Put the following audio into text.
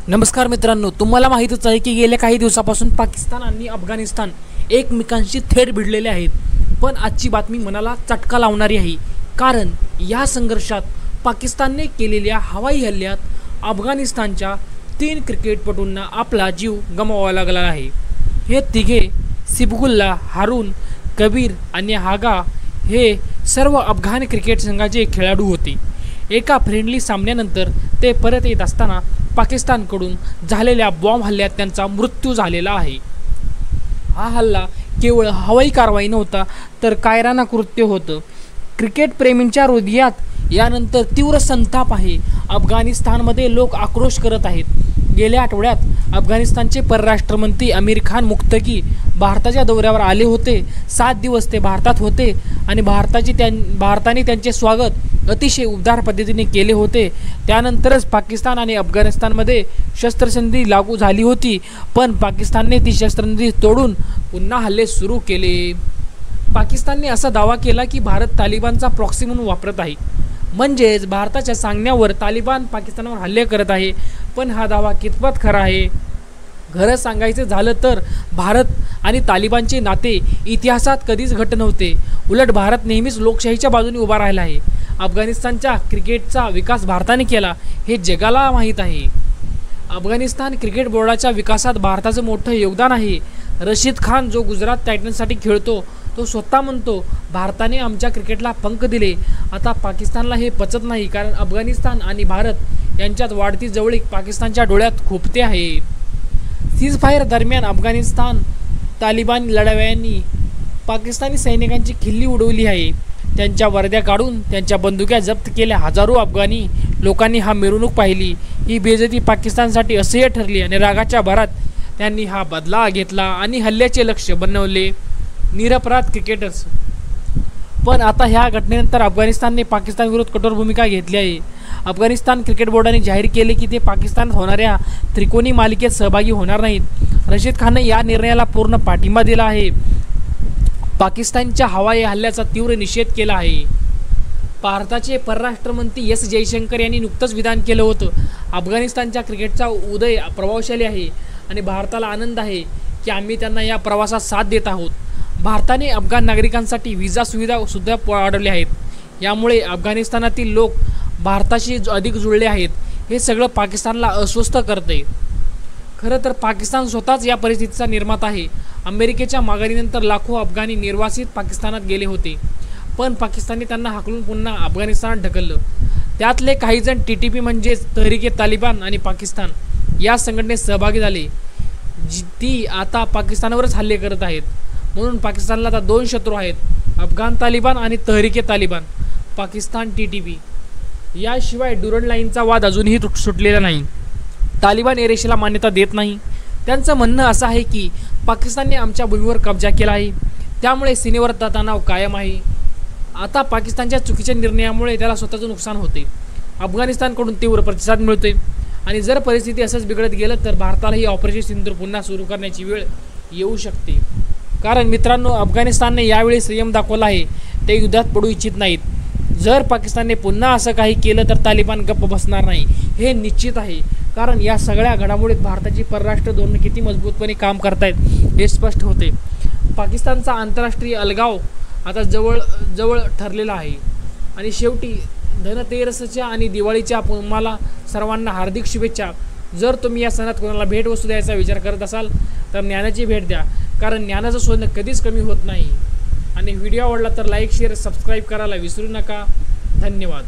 नमस्कार मित्रांनो, तुम्हाला माहीतच आहे की गेल्या काही दिवसापासून पाकिस्तान आणि अफगाणिस्तान एकमेकांशी थेट भिडलेले आहेत. पण आजची बातमी मनाला चटका लावणारी आहे, कारण या संघर्षात पाकिस्तानने केलेल्या हवाई हल्ल्यात अफगाणिस्तानच्या 3 क्रिकेटपटूंना आपला जीव गमवावा लागला आहे. हे तिघे सिबगुल्ला, हारून, कबीर आणि हागा हे सर्व अफगाण क्रिकेट संघाचे खेळाडू होते. एका फ्रेंडली सामन्यानंतर ते परत येत असताना पाकिस्तानकडून झालेल्या बॉम्ब हल्ल्यात त्यांचा मृत्यू झालेला आहे. हा हल्ला केवळ हवाई कारवाई नव्हता, तर कायराना कृत्य होतं. क्रिकेटप्रेमींच्या हृदयात यानंतर तीव्र संताप आहे. अफगाणिस्तानमध्ये लोक आक्रोश करत आहेत. गेल्या आठवड्यात अफगाणिस्तानचे परराष्ट्रमंत्री अमीर खान मुक्तकी भारताच्या दौऱ्यावर आले होते. 7 दिवस ते भारतात होते आणि भारताने त्यांचे स्वागत अतिशय उबदार पद्धतीने केले होते. त्यानंतरच पाकिस्तान आणि अफगाणिस्तानमध्ये शस्त्रसंधी लागू झाली होती, पण पाकिस्तानने ती शस्त्रसंधी तोडून पुन्हा हल्ले सुरू केले. पाकिस्तानने असा दावा केला की भारत तालिबानचा प्रॉक्सी म्हणून वापरत आहे, म्हणजेच भारताच्या सांगण्यावर तालिबान पाकिस्तानवर हल्ले करत आहे. पण हा दावा कितपत खरा आहे? खरं सांगायचं झालं तर भारत आणि तालिबानचे नाते इतिहासात कधीच घट्ट नव्हते. उलट भारत नेहमीच लोकशाहीच्या बाजूने उभा राहिला आहे. अफगाणिस्तानच्या क्रिकेटचा विकास भारताने केला हे जगाला माहीत आहे. अफगाणिस्तान क्रिकेट बोर्डाच्या विकासात भारताचं मोठं योगदान आहे. रशीद खान, जो गुजरात टायटन्ससाठी खेळतो, तो स्वतः म्हणतो, भारताने आमच्या क्रिकेटला पंख दिले. आता पाकिस्तानला हे पचत नाही, कारण अफगाणिस्तान आणि भारत यांच्यात वाढती जवळीक पाकिस्तानच्या डोळ्यात खुपते आहे. सीजफायर दरम्यान अफगाणिस्तान तालिबान लढाव्यांनी पाकिस्तानी सैनिकांची खिल्ली उडवली आहे. त्यांच्या वर्द्या काढून त्यांच्या बंदुक्या जप्त केल्या. हजारो अफगाणी लोकांनी हा मिरवणूक पाहिली. ही बेइज्जती पाकिस्तानसाठी असह्य ठरली आणि रागाच्या भरात त्यांनी हा बदला घेतला आणि हल्ल्याचे लक्ष्य बनवले निरपराध क्रिकेटर्स. पण आता ह्या घटनेनंतर अफगाणिस्तानने पाकिस्तानविरोधात कठोर भूमिका घेतली आहे. अफगाणिस्तान क्रिकेट बोर्डाने जाहीर केले की ते पाकिस्तानात होणाऱ्या त्रिकोणी मालिकेत सहभागी होणार नाहीत. रशीद खानने या निर्णयाला पूर्ण पाठिंबा दिला आहे. पाकिस्तानच्या हवाई हल्ल्याचा तीव्र निषेध केला आहे. भारताचे परराष्ट्रमंत्री एस जयशंकर यांनी नुकतंच विधान केलं होतं, अफगाणिस्तानच्या क्रिकेटचा उदय प्रभावशाली आहे आणि भारताला आनंद आहे की आम्ही त्यांना या प्रवासात साथ देत आहोत. भारताने अफगाण नागरिकांसाठी व्हिसा सुविधासुद्धा वाढवल्या आहेत. यामुळे अफगाणिस्तानातील लोक भारताशी अधिक जुळले आहेत. हे सगळं पाकिस्तानला अस्वस्थ करते. खरं तर पाकिस्तान स्वतःच या परिस्थितीचा निर्माता आहे. अमेरिकेच्या माघारीनंतर लाखो अफगाणी निर्वासित पाकिस्तानात गेले होते, पण पाकिस्तानने त्यांना हाकलून पुन्हा अफगाणिस्तानात ढकललं. त्यातले काही जण TTP म्हणजेच तहरीक-ए-तालिबान आणि पाकिस्तान या संघटनेत सहभागी झाले, ती आता पाकिस्तानावरच हल्ले करत आहेत. म्हणून पाकिस्तानला आता 2 शत्रू आहेत, अफगाण तालिबान आणि तहरीक-ए-तालिबान. पाकिस्तान TTP. याशिवाय ड्युरंड लाईनचा वाद अजूनही सुटलेला नाही. तालिबान एरेशियाला मान्यता देत नाही. त्यांचं म्हणणं असं आहे की पाकिस्तानने आमच्या भूमीवर कब्जा केला आहे, त्यामुळे सीमेवर तणाव कायम आहे. आता पाकिस्तानच्या चुकीच्या निर्णयामुळे त्याला स्वतःचं नुकसान होते. अफगाणिस्तानकडून तीव्र प्रतिसाद मिळतोय आणि जर परिस्थिती असंच बिघडत गेलं तर भारतालाही ऑपरेशन सिंधूर पुन्हा सुरू करण्याची वेळ येऊ शकते. कारण मित्रांनो, अफगाणिस्तानने यावेळी संयम दाखवला आहे. ते युद्धात पडू इच्छित नाहीत. जर पाकिस्तानने पुन्हा असं काही केलं तर तालिबान गप्प बसणार नाही, हे निश्चित आहे. कारण या सगळ्या घडामोडीत भारताची परराष्ट्र धोरणं किती मजबूतपणे काम करतायत हे स्पष्ट होते. पाकिस्तानचा आंतरराष्ट्रीय अलगाव आता जवळ ठरलेला आहे. आणि शेवटी धनतेरसच्या आणि दिवाळीच्या तुम्हाला सर्वांना हार्दिक शुभेच्छा. जर तुम्ही या सणात कोणाला भेटवस्तू द्यायचा विचार करत असाल तर ज्ञानाची भेट द्या, कारण ज्ञानाचं सोनं कधीच कमी होत नाही. आणि व्हिडिओ आवडला तर लाईक, शेअर, सबस्क्राईब करायला विसरू नका. धन्यवाद.